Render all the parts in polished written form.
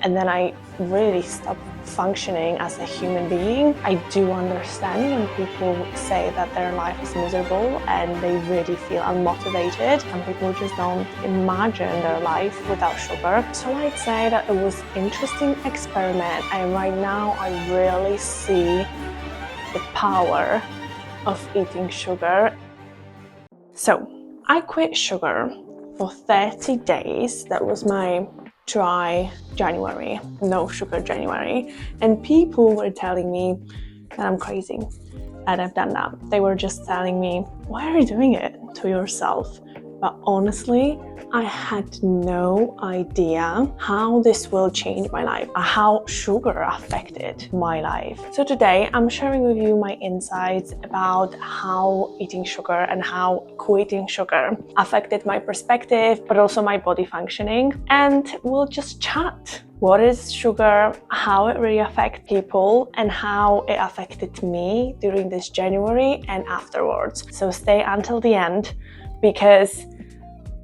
and then I really stopped functioning as a human being. I do understand when people say that their life is miserable and they really feel unmotivated, and people just don't imagine their life without sugar. So I'd say that it was an interesting experiment, and right now I really see the power of eating sugar. So I quit sugar for 30 days. That was my dry January, no sugar January, and people were telling me that I'm crazy and I've done that. They were just telling me, why are you doing it to yourself? But honestly, I had no idea how this will change my life, how sugar affected my life. So today I'm sharing with you my insights about how eating sugar and how quitting sugar affected my perspective, but also my body functioning. And we'll just chat. What is sugar, how it really affects people, and how it affected me during this January and afterwards. So stay until the end, because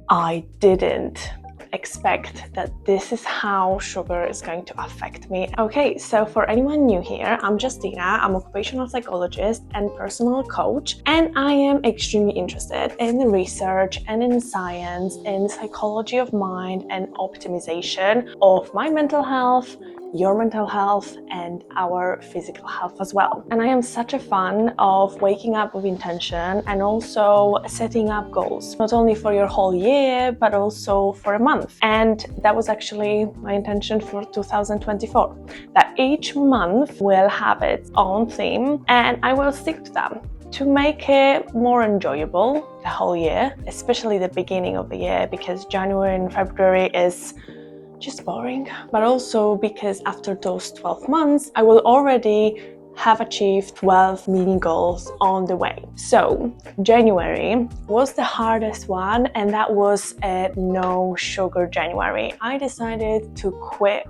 I didn't expect that this is how sugar is going to affect me. Okay, so for anyone new here, I'm Justina. I'm an occupational psychologist and personal coach, and I am extremely interested in the research and in science, in psychology of mind and optimization of my mental health, your mental health, and our physical health as well. And I am such a fan of waking up with intention and also setting up goals, not only for your whole year, but also for a month. And that was actually my intention for 2024, that each month will have its own theme and I will stick to them to make it more enjoyable the whole year, especially the beginning of the year, because January and February is just boring, but also because after those 12 months, I will already have achieved 12 mini goals on the way. So January was the hardest one, and that was a no sugar January. I decided to quit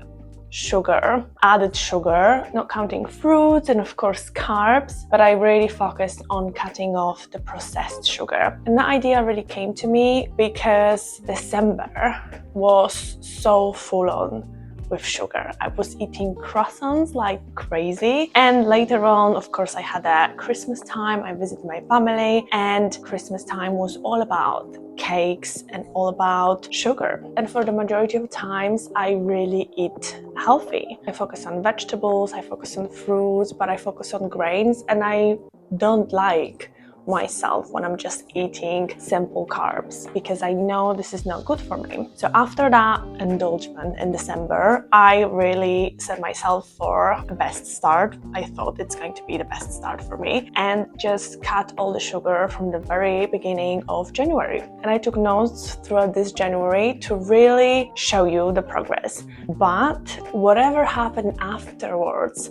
sugar, added sugar, not counting fruits and of course carbs, but I really focused on cutting off the processed sugar. And that idea really came to me because December was so full on with sugar. I was eating croissants like crazy, and later on, of course, I had a Christmas time. I visited my family, and Christmas time was all about cakes and all about sugar. And for the majority of times, I really eat healthy. I focus on vegetables, I focus on fruits, but I focus on grains, and I don't like myself when I'm just eating simple carbs, because I know this is not good for me. So after that indulgence in December, I really set myself for a best start. I thought it's going to be the best start for me, and just cut all the sugar from the very beginning of January. And I took notes throughout this January to really show you the progress. But whatever happened afterwards,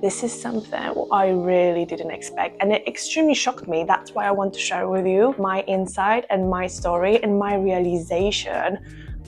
this is something I really didn't expect, and it extremely shocked me. That's why I want to share with you my insight and my story and my realization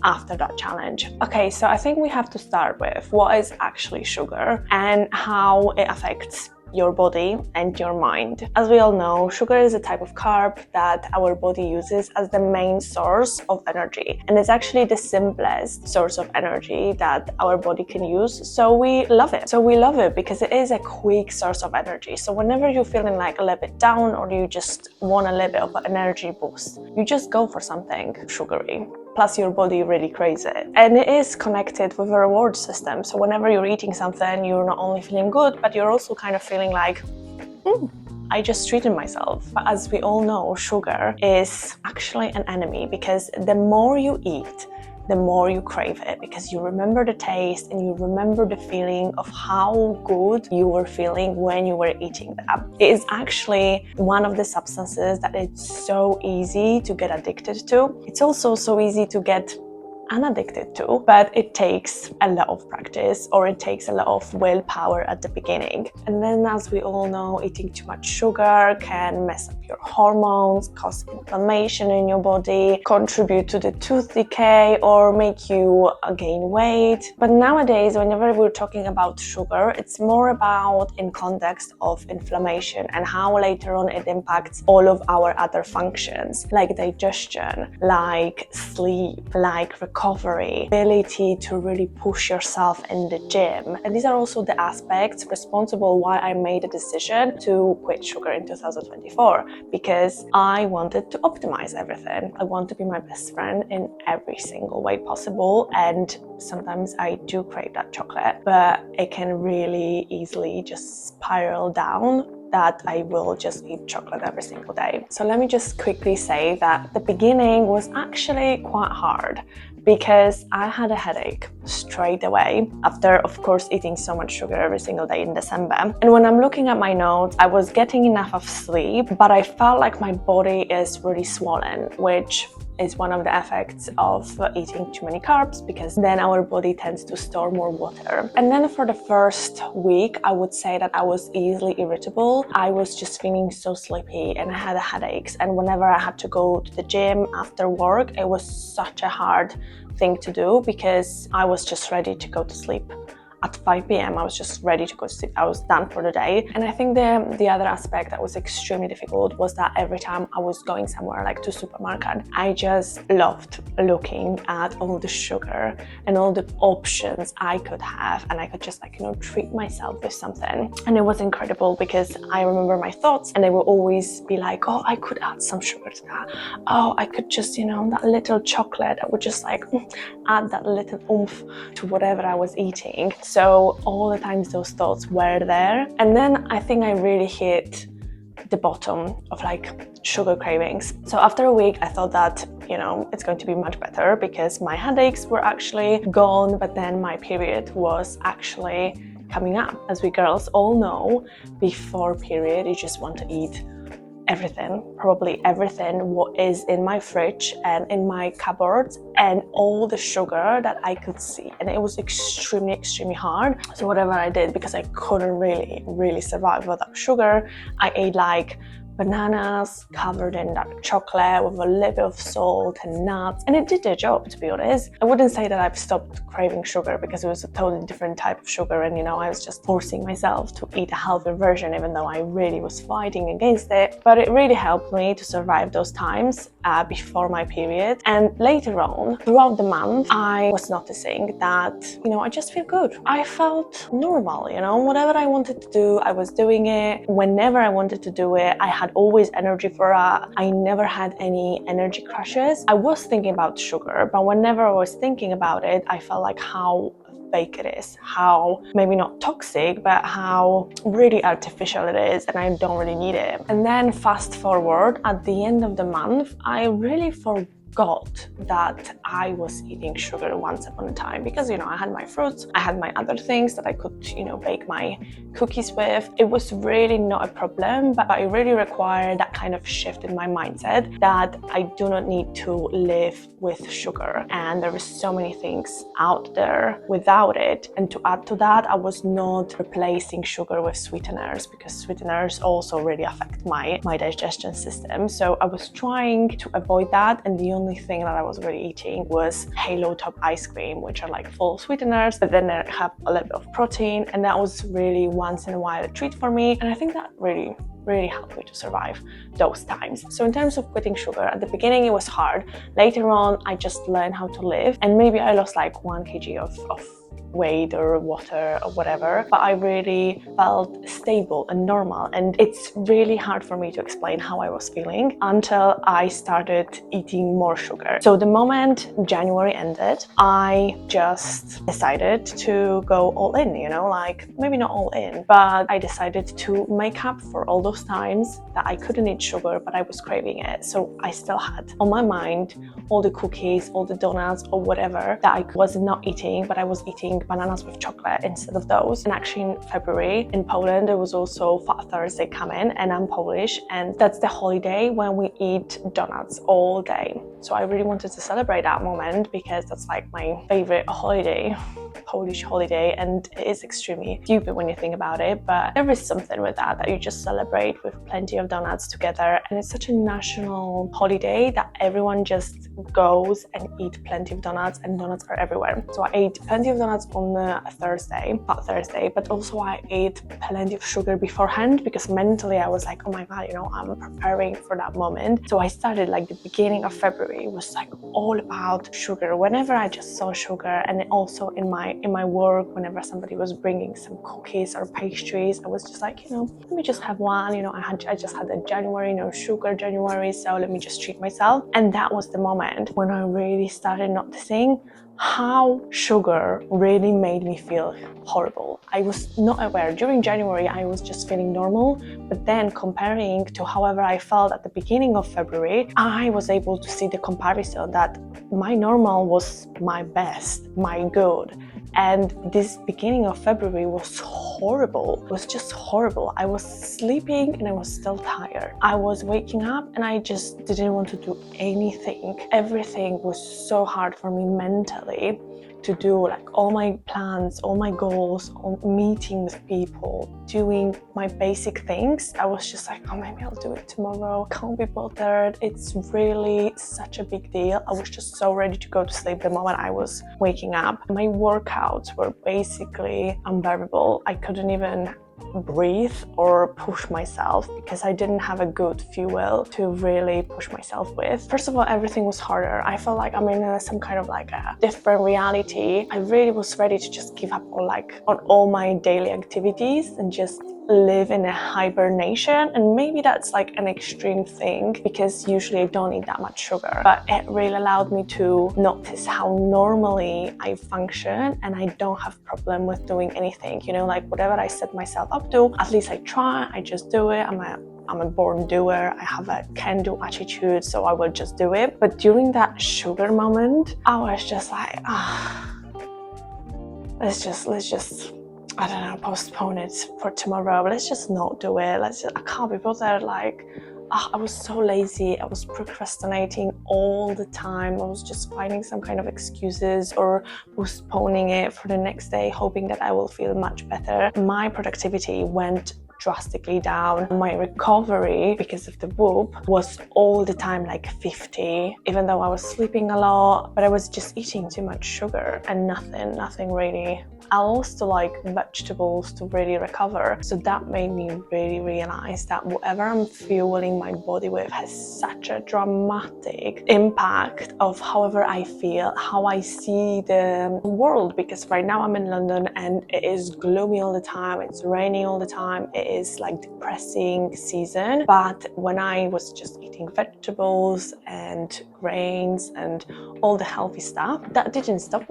after that challenge. Okay, so I think we have to start with what is actually sugar and how it affects your body and your mind. As we all know, sugar is a type of carb that our body uses as the main source of energy, and it's actually the simplest source of energy that our body can use, so we love it. So we love it because it is a quick source of energy. So whenever you're feeling like a little bit down, or you just want a little bit of an energy boost, you just go for something sugary. Plus your body really craves it. And it is connected with a reward system. So whenever you're eating something, you're not only feeling good, but you're also kind of feeling like, I just treated myself. But as we all know, sugar is actually an enemy, because the more you eat, the more you crave it, because you remember the taste and you remember the feeling of how good you were feeling when you were eating them. It is actually one of the substances that it's so easy to get addicted to. It's also so easy to get unaddicted to, but it takes a lot of practice, or it takes a lot of willpower at the beginning. And then, as we all know, eating too much sugar can mess up your hormones, cause inflammation in your body, contribute to the tooth decay, or make you gain weight. But nowadays, whenever we're talking about sugar, it's more about in context of inflammation and how later on it impacts all of our other functions, like digestion, like sleep, like recovery, ability to really push yourself in the gym. And these are also the aspects responsible why I made a decision to quit sugar in 2024, because I wanted to optimize everything. I want to be my best friend in every single way possible, and sometimes I do crave that chocolate, but it can really easily just spiral down that I will just eat chocolate every single day. So let me just quickly say that the beginning was actually quite hard, because I had a headache straight away after, of course, eating so much sugar every single day in December. And when I'm looking at my notes, I was getting enough of sleep, but I felt like my body is really swollen, which is one of the effects of eating too many carbs, because then our body tends to store more water. And then for the first week, I would say that I was easily irritable. I was just feeling so sleepy and I had headaches. And whenever I had to go to the gym after work, it was such a hard thing to do, because I was just ready to go to sleep. At 5 p.m. I was just ready to go to sleep. I was done for the day. And I think the other aspect that was extremely difficult was that every time I was going somewhere, like to supermarket, I just loved looking at all the sugar and all the options I could have, and I could just treat myself with something. And it was incredible, because I remember my thoughts and they will always be like, oh, I could add some sugar to that. Oh, I could just, that little chocolate, I would just add that little oomph to whatever I was eating. So all the times those thoughts were there. And then I think I really hit the bottom of sugar cravings. So after a week, I thought that, it's going to be much better, because my headaches were actually gone, but then my period was actually coming up. As we girls all know, before period, you just want to eat everything, probably everything what is in my fridge and in my cupboards, and all the sugar that I could see. And it was extremely, extremely hard. So whatever I did, because I couldn't really survive without sugar, I ate bananas covered in dark chocolate with a little bit of salt and nuts, and it did the job, to be honest. I wouldn't say that I've stopped craving sugar, because it was a totally different type of sugar, and I was just forcing myself to eat a healthier version, even though I really was fighting against it. But it really helped me to survive those times before my period. And later on, throughout the month, I was noticing that, I just feel good. I felt normal, whatever I wanted to do, I was doing it. Whenever I wanted to do it, I had always energy for it. I never had any energy crashes. I was thinking about sugar, but whenever I was thinking about it, I felt like how fake it is, how maybe not toxic, but how really artificial it is, and I don't really need it. And then fast forward, at the end of the month, I really forgot that I was eating sugar once upon a time, because I had my fruits, I had my other things that I could bake my cookies with. It was really not a problem, but it really required that kind of shift in my mindset that I do not need to live with sugar, and there is so many things out there without it. And to add to that, I was not replacing sugar with sweeteners, because sweeteners also really affect my digestion system. So I was trying to avoid that, and the only thing that I was really eating was Halo Top ice cream, which are full of sweeteners, but then they have a little bit of protein, and that was really once in a while a treat for me. And I think that really helped me to survive those times. So in terms of quitting sugar, at the beginning it was hard. Later on, I just learned how to live, and maybe I lost 1 kg of weight or water or whatever, but I really felt stable and normal. And it's really hard for me to explain how I was feeling until I started eating more sugar. So the moment January ended, I just decided to go all in, maybe not all in, but I decided to make up for all those times that I couldn't eat sugar, but I was craving it. So I still had on my mind all the cookies, all the donuts or whatever that I was not eating, but I was eating bananas with chocolate instead of those. And actually in February in Poland, there was also Fat Thursday coming, and I'm Polish, and that's the holiday when we eat donuts all day. So I really wanted to celebrate that moment, because that's my favorite holiday Polish holiday, and it is extremely stupid when you think about it, but there is something with that you just celebrate with plenty of donuts together, and it's such a national holiday that everyone just goes and eat plenty of donuts, and donuts are everywhere. So I ate plenty of donuts on Thursday, but also I ate plenty of sugar beforehand, because mentally I was like, oh my god, you know, I'm preparing for that moment. So I started like the beginning of February was like all about sugar. Whenever I just saw sugar, and also in my work, whenever somebody was bringing some cookies or pastries, I was just like, you know, let me just have one. You know, I just had a January, no sugar January, so let me just treat myself. And that was the moment when I really started noticing how sugar really made me feel horrible. I was not aware. During January, I was just feeling normal, but then comparing to however I felt at the beginning of February, I was able to see the comparison that my normal was my best, my good. And this beginning of February was horrible. It was just horrible. I was sleeping and I was still tired. I was waking up and I just didn't want to do anything. Everything was so hard for me mentally to do, like all my plans, all my goals, meeting with people, doing my basic things. I was just like, oh, maybe I'll do it tomorrow. Can't be bothered. It's really such a big deal. I was just so ready to go to sleep the moment I was waking up. My workouts were basically unbearable. I couldn't even breathe or push myself because I didn't have a good fuel to really push myself with. First of all, everything was harder. I felt like I'm in some kind of like a different reality. I really was ready to just give up on all my daily activities and just live in a hibernation. And maybe that's like an extreme thing because usually I don't eat that much sugar, but it really allowed me to notice how normally I function and I don't have problem with doing anything, you know, like whatever I set myself up to, at least I try, I just do it. I'm a born doer. I have a can-do attitude, so I will just do it. But during that sugar moment, I was just like, let's just I don't know, postpone it for tomorrow. Let's just not do it. I can't be bothered. Like, I was so lazy. I was procrastinating all the time. I was just finding some kind of excuses or postponing it for the next day, hoping that I will feel much better. My productivity went drastically down. My recovery because of the whoop was all the time like 50, even though I was sleeping a lot, but I was just eating too much sugar and nothing really else to like vegetables to really recover. So that made me really realize that whatever I'm fueling my body with has such a dramatic impact of however I feel, how I see the world. Because right now I'm in London and it is gloomy all the time, it's raining all the time, it is like depressing season. But when I was just eating vegetables and grains and all the healthy stuff, that didn't stop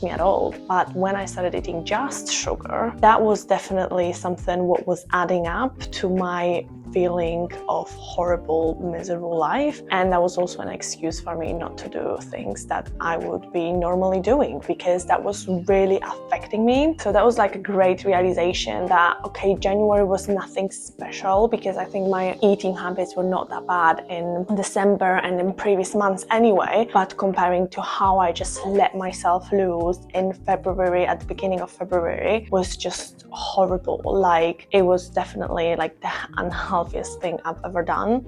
me at all. But when I started eating just sugar, that was definitely something what was adding up to my feeling of horrible, miserable life. And that was also an excuse for me not to do things that I would be normally doing because that was really affecting me. So that was like a great realization that, okay, January was nothing special because I think my eating habits were not that bad in December and in previous months anyway. But comparing to how I just let myself loose in February, at the beginning of February, was just horrible. Like, it was definitely like the unhealthiest thing I've ever done.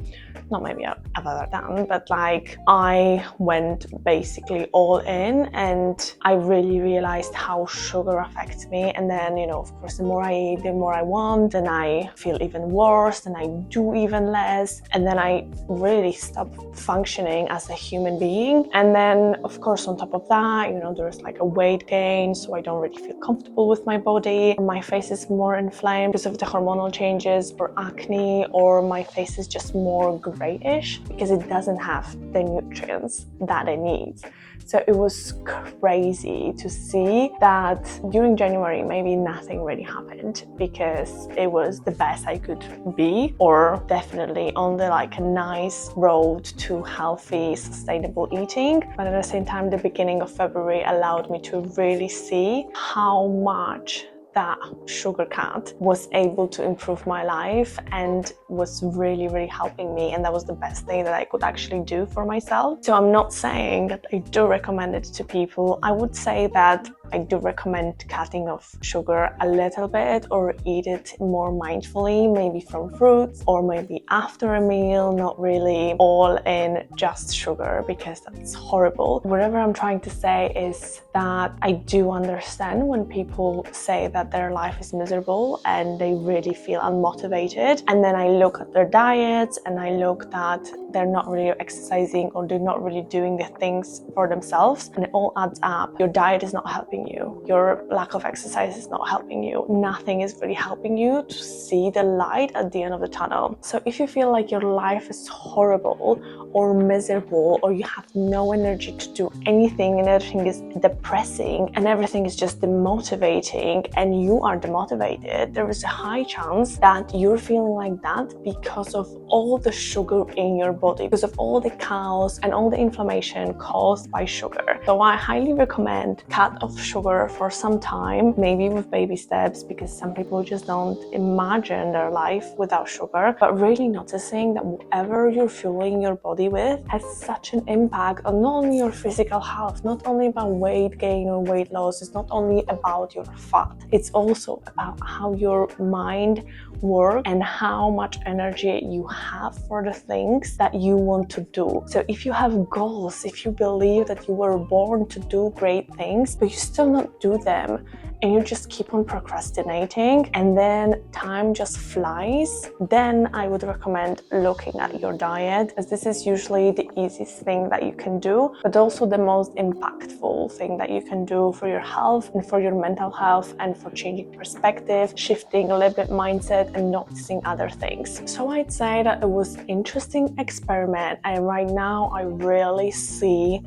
Not maybe I've ever done, but like I went basically all in and I really realized how sugar affects me. And then, you know, of course, the more I eat, the more I want, then I feel even worse, then I do even less. And then I really stop functioning as a human being. And then, of course, on top of that, you know, there's like a weight gain, so I don't really feel comfortable with my body. My face is more inflamed because of the hormonal changes or acne, or my face is just more grayish because it doesn't have the nutrients that it needs. So it was crazy to see that during January, maybe nothing really happened because it was the best I could be, or definitely on the like a nice road to healthy, sustainable eating. But at the same time, the beginning of February allowed me to really see how much that sugar cut was able to improve my life and was really helping me, and that was the best thing that I could actually do for myself. So I'm not saying that I do recommend it to people. I would say that I do recommend cutting off sugar a little bit or eat it more mindfully, maybe from fruits or maybe after a meal, not really all in just sugar, because that's horrible. Whatever I'm trying to say is that I do understand when people say that their life is miserable and they really feel unmotivated, and then I look at their diets and I look that they're not really exercising or they're not really doing the things for themselves, and it all adds up. Your diet is not helping you, your lack of exercise is not helping you, nothing is really helping you to see the light at the end of the tunnel. So if you feel like your life is horrible or miserable, or you have no energy to do anything and everything is depressing and everything is just demotivating and you are demotivated, there is a high chance that you're feeling like that because of all the sugar in your body, because of all the chaos and all the inflammation caused by sugar. So I highly recommend cut off sugar for some time, maybe with baby steps, because some people just don't imagine their life without sugar, but really noticing that whatever you're fueling your body with has such an impact on not only your physical health, not only about weight gain or weight loss, it's not only about your fat, it's also about how your mind works and how much energy you have for the things that you want to do. So if you have goals, if you believe that you were born to do great things, but you still not do them, and you just keep on procrastinating and then time just flies, then I would recommend looking at your diet, as this is usually the easiest thing that you can do, but also the most impactful thing that you can do for your health and for your mental health and for changing perspective, shifting a little bit mindset and noticing other things. So I'd say that it was an interesting experiment, and right now I really see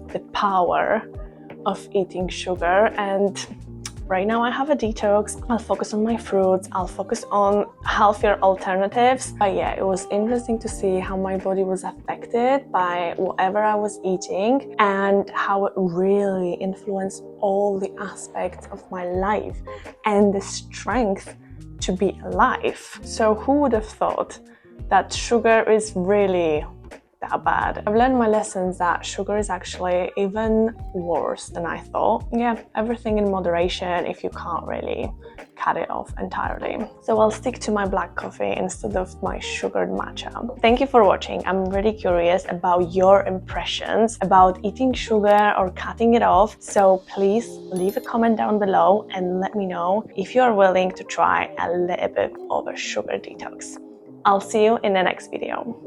the power of eating sugar. And right now I have a detox, I'll focus on my fruits, I'll focus on healthier alternatives. But yeah, it was interesting to see how my body was affected by whatever I was eating and how it really influenced all the aspects of my life and the strength to be alive. So who would have thought that sugar is really that bad? I've learned my lessons that sugar is actually even worse than I thought. Yeah, everything in moderation if you can't really cut it off entirely. So I'll stick to my black coffee instead of my sugared matcha. Thank you for watching. I'm really curious about your impressions about eating sugar or cutting it off. So please leave a comment down below and let me know if you are willing to try a little bit of a sugar detox. I'll see you in the next video.